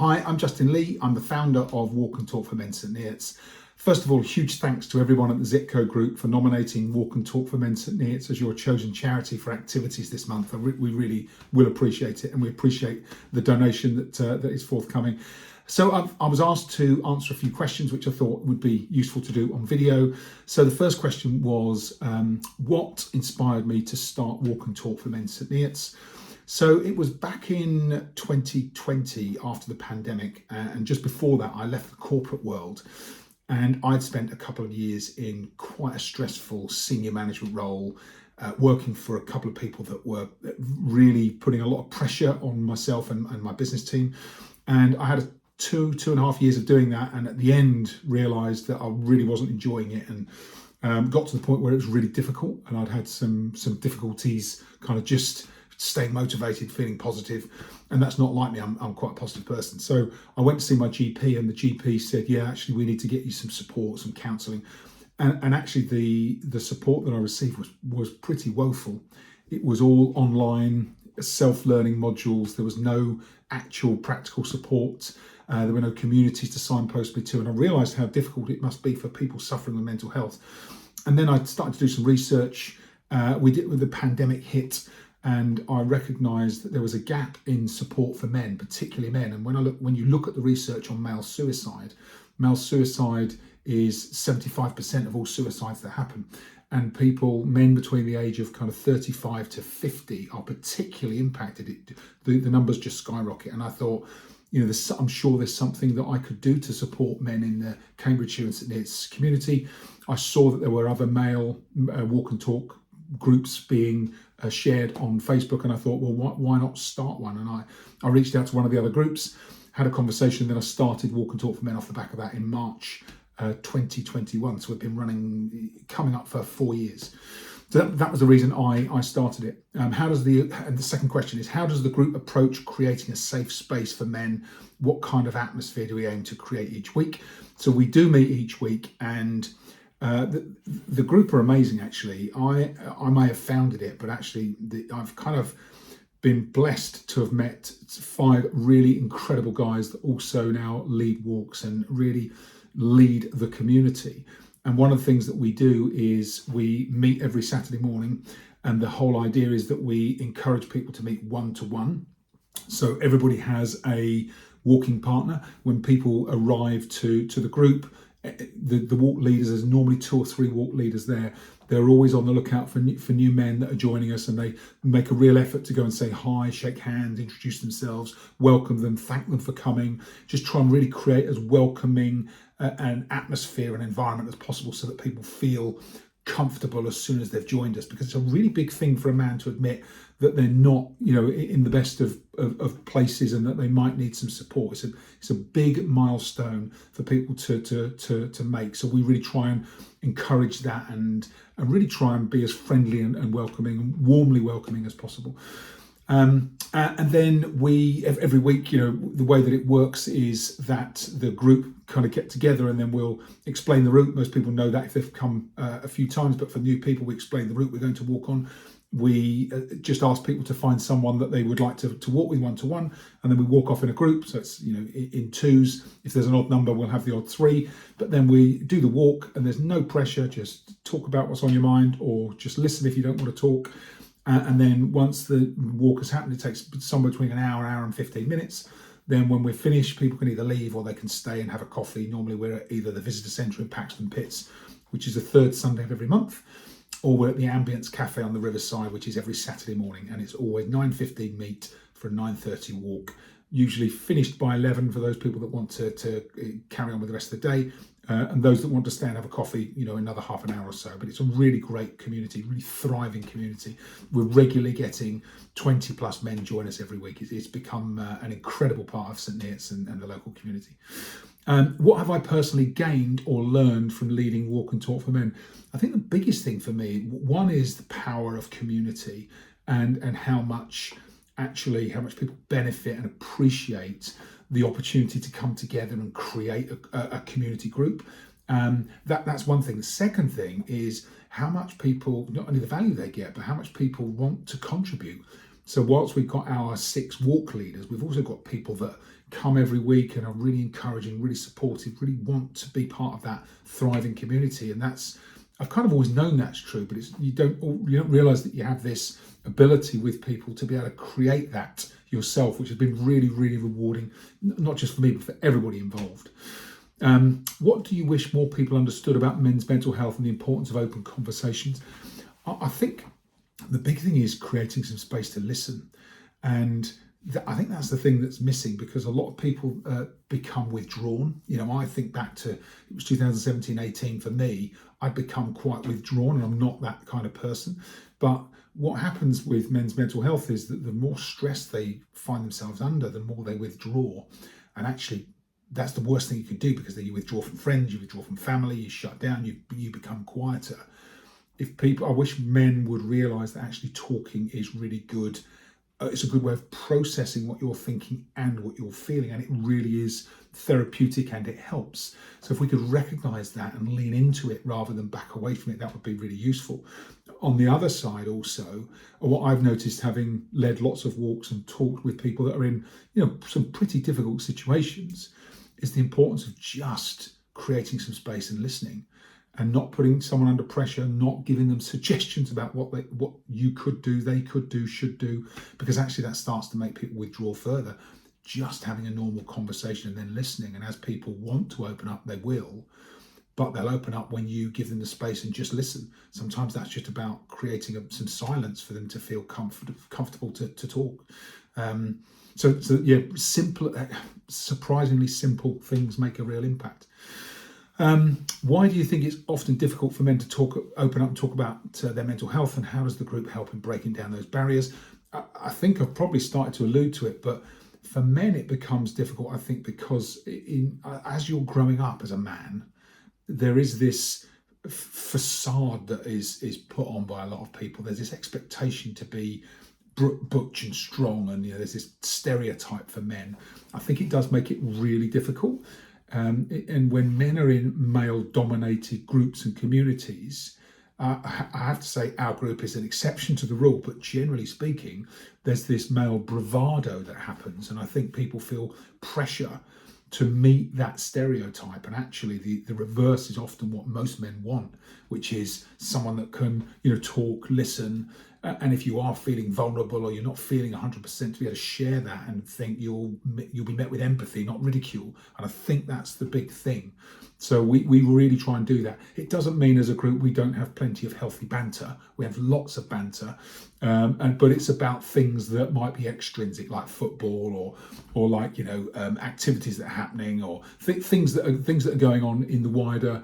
Hi, I'm Justin Lee. I'm the founder of Walk and Talk for Men St Neots. First of all, huge thanks to everyone at the Zipco Group for nominating Walk and Talk for Men St Neots as your chosen charity for activities this month. We really will appreciate it, and we appreciate the donation that is forthcoming. So I was asked to answer a few questions which I thought would be useful to do on video. So the first question was, what inspired me to start Walk and Talk for Men St Neots? So it was back in 2020 after the pandemic, and just before that I left the corporate world, and I'd spent a couple of years in quite a stressful senior management role, working for a couple of people that were really putting a lot of pressure on myself and my business team. And I had two and a half years of doing that, and at the end realised that I really wasn't enjoying it, and got to the point where it was really difficult, and I'd had some difficulties kind of just staying motivated, feeling positive, and that's not like me. I'm quite a positive person. So I went to see my GP, and the GP said, yeah, actually we need to get you some support, some counselling. And actually the support that I received was pretty woeful. It was all online, self-learning modules. There was no actual practical support. There were no communities to signpost me to, and I realised how difficult it must be for people suffering with mental health. And then I started to do some research. With the pandemic hit, and I recognised that there was a gap in support for men, particularly men. And when you look at the research on male suicide is 75% of all suicides that happen. And men between the age of kind of 35 to 50 are particularly impacted. The numbers just skyrocket. And I thought, I'm sure there's something that I could do to support men in the Cambridgeshire and St Neots community. I saw that there were other male walk and talk groups being shared on Facebook, and I thought, well, why not start one? And I reached out to one of the other groups, had a conversation, then I started Walk and Talk for Men off the back of that in March 2021. So we've been coming up for 4 years. So that was the reason I started it. And the second question is, how does the group approach creating a safe space for men? What kind of atmosphere do we aim to create each week? So we do meet each week, and the group are amazing, actually. I may have founded it, but actually I've kind of been blessed to have met 5 really incredible guys that also now lead walks and really lead the community. And one of the things that we do is we meet every Saturday morning, and the whole idea is that we encourage people to meet one-to-one. So everybody has a walking partner. When people arrive to the group, the walk leaders, there's normally 2 or 3 walk leaders there. They're always on the lookout for new men that are joining us, and they make a real effort to go and say hi, shake hands, introduce themselves, welcome them, thank them for coming, just try and really create as welcoming an atmosphere and environment as possible so that people feel comfortable as soon as they've joined us, because it's a really big thing for a man to admit that they're not, in the best of places, and that they might need some support. It's a big milestone for people to make. So we really try and encourage that, and really try and be as friendly and welcoming and warmly welcoming as possible. And then every week, the way that it works is that the group kind of get together, and then we'll explain the route. Most people know that if they've come a few times, but for new people, we explain the route we're going to walk on. We just ask people to find someone that they would like to walk with one-to-one, and then we walk off in a group. So it's, in twos. If there's an odd number, we'll have the odd 3. But then we do the walk, and there's no pressure. Just talk about what's on your mind, or just listen if you don't want to talk. And then once the walk has happened, it takes somewhere between an hour and 15 minutes. Then when we're finished, people can either leave or they can stay and have a coffee. Normally we're at either the visitor centre in Paxton Pits, which is the 3rd Sunday of every month, or we're at the Ambience Cafe on the Riverside, which is every Saturday morning, and it's always 9:15 meet for a 9:30 walk. Usually finished by 11 for those people that want to carry on with the rest of the day, and those that want to stay and have a coffee, another half an hour or so. But it's a really great community, really thriving community. We're regularly getting 20 plus men join us every week. It's become an incredible part of St Neots and the local community. What have I personally gained or learned from leading Walk and Talk for Men? I think the biggest thing for me, one is the power of community, and how much people benefit and appreciate the opportunity to come together and create a community group. That's one thing. The second thing is how much people, not only the value they get, but how much people want to contribute. So whilst we've got our 6 walk leaders, we've also got people that come every week and are really encouraging, really supportive, really want to be part of that thriving community. And that's, I've kind of always known that's true, but you don't realise that you have this ability with people to be able to create that yourself, which has been really, really rewarding, not just for me, but for everybody involved. What do you wish more people understood about men's mental health and the importance of open conversations? I think the big thing is creating some space to listen. And I think that's the thing that's missing, because a lot of people become withdrawn. I think back to, it was 2017-18 for me. I'd become quite withdrawn, and I'm not that kind of person. But what happens with men's mental health is that the more stress they find themselves under, the more they withdraw. And actually, that's the worst thing you can do, because then you withdraw from friends, you withdraw from family, you shut down, you become quieter. I wish men would realise that actually talking is really good. It's a good way of processing what you're thinking and what you're feeling, and it really is therapeutic and it helps. So if we could recognise that and lean into it rather than back away from it, that would be really useful. On the other side also, what I've noticed, having led lots of walks and talked with people that are in some pretty difficult situations, is the importance of just creating some space and listening, and not putting someone under pressure, not giving them suggestions about what you could do, they could do, should do, because actually that starts to make people withdraw further. Just having a normal conversation and then listening, and as people want to open up, they will, but they'll open up when you give them the space and just listen. Sometimes that's just about creating some silence for them to feel comfortable to talk. So yeah, simple, surprisingly simple things make a real impact. Why do you think it's often difficult for men to open up and talk about their mental health, and how does the group help in breaking down those barriers? I think I've probably started to allude to it, but for men it becomes difficult, I think, because as you're growing up as a man, there is this facade that is put on by a lot of people. There's this expectation to be butch and strong, and there's this stereotype for men. I think it does make it really difficult. And when men are in male-dominated groups and communities, I have to say our group is an exception to the rule, but generally speaking, there's this male bravado that happens, and I think people feel pressure to meet that stereotype. And actually, the reverse is often what most men want, which is someone that can, talk, listen, and if you are feeling vulnerable or you're not feeling 100%, to be able to share that and think you'll be met with empathy, not ridicule. And I think that's the big thing. So we really try and do that. It doesn't mean as a group we don't have plenty of healthy banter. We have lots of banter, but it's about things that might be extrinsic, like football or like activities that are happening, or things that are going on in the wider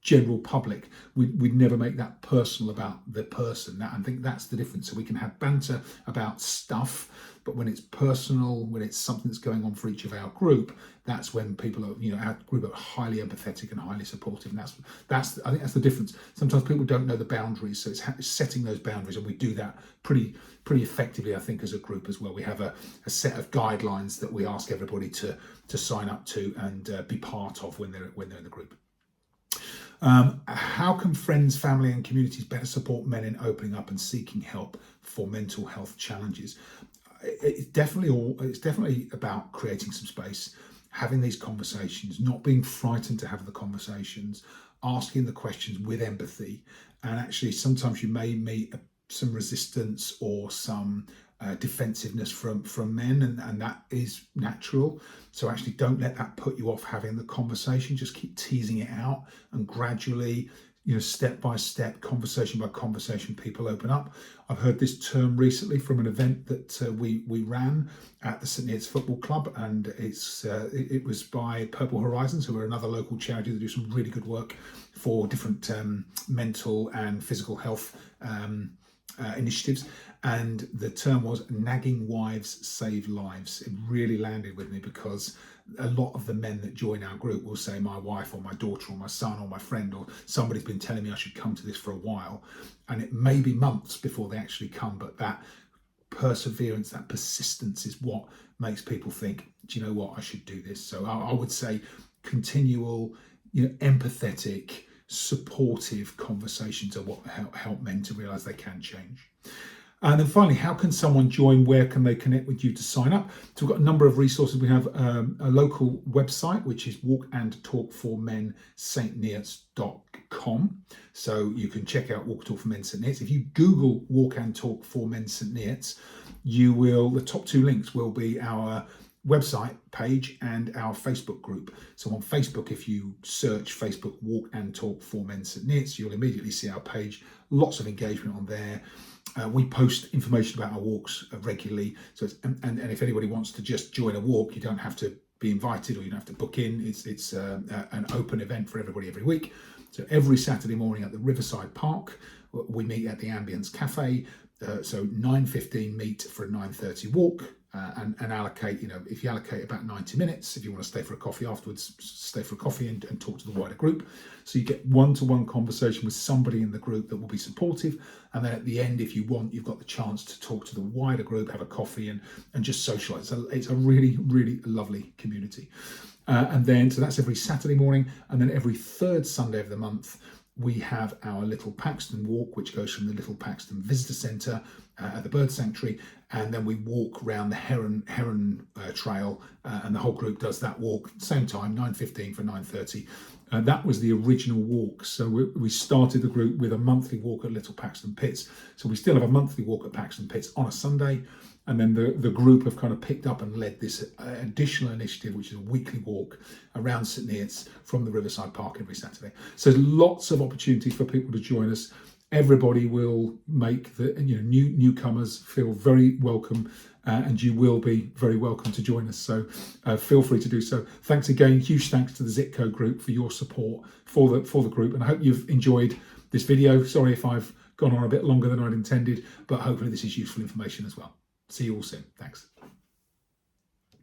general public. We'd never make that personal about the person. I think that's the difference. So we can have banter about stuff, but when it's personal, when it's something that's going on for each of our group, that's when people are, our group are highly empathetic and highly supportive. And that's I think that's the difference. Sometimes people don't know the boundaries, so it's setting those boundaries, and we do that pretty effectively, I think, as a group as well. We have a set of guidelines that we ask everybody to sign up to and be part of when they're in the group. How can friends, family and communities better support men in opening up and seeking help for mental health challenges? It's definitely about creating some space, having these conversations, not being frightened to have the conversations, asking the questions with empathy. And actually, sometimes you may meet some resistance or some defensiveness from men, and that is natural. So actually don't let that put you off having the conversation. Just keep teasing it out, and gradually, step by step, conversation by conversation, people open up. I've heard this term recently from an event that we ran at the St Neots Football Club, and it was by Purple Horizons, who are another local charity that do some really good work for different mental and physical health initiatives. And the term was "nagging wives save lives." It really landed with me, because a lot of the men that join our group will say, my wife or my daughter or my son or my friend or somebody's been telling me I should come to this for a while, and it may be months before they actually come, but that perseverance, that persistence is what makes people think, do you know what, I should do this. So I would say continual, empathetic, supportive conversations are what help men to realise they can change. And then finally, how can someone join? Where can they connect with you to sign up? So we've got a number of resources. We have a local website, which is Walk and Talk for Men, stneots.com. So you can check out Walk and Talk for Men St. Neots. If you Google Walk and Talk for Men St. Neots, the top two links will be our website page and our Facebook group. So on Facebook, if you search Facebook Walk and Talk for Men St. Neots, you'll immediately see our page. Lots of engagement on there. We post information about our walks regularly. So and if anybody wants to just join a walk, you don't have to be invited or you don't have to book in. It's an open event for everybody every week. So every Saturday morning at the Riverside Park, we meet at the Ambience Cafe. So 9:15 meet for a 9:30 walk. And allocate, if you allocate about 90 minutes, if you want to stay for a coffee afterwards, stay for a coffee and talk to the wider group. So you get one-to-one conversation with somebody in the group that will be supportive. And then at the end, if you want, you've got the chance to talk to the wider group, have a coffee and just socialise. It's a really, really lovely community. So that's every Saturday morning. And then every third Sunday of the month, we have our Little Paxton walk, which goes from the Little Paxton Visitor Centre at the Bird Sanctuary, and then we walk around the Heron Trail, and the whole group does that walk same time, 9:15 for 9:30. That was the original walk. So we started the group with a monthly walk at Little Paxton Pits. So we still have a monthly walk at Paxton Pits on a Sunday. And then the group have kind of picked up and led this additional initiative, which is a weekly walk around St. Neots from the Riverside Park every Saturday. So there's lots of opportunities for people to join us. Everybody will make the newcomers feel very welcome, and you will be very welcome to join us. So feel free to do so. Thanks again. Huge thanks to the Zitco group for your support for the group, and I hope you've enjoyed this video. Sorry if I've gone on a bit longer than I'd intended, but hopefully this is useful information as well. See you all soon. Thanks.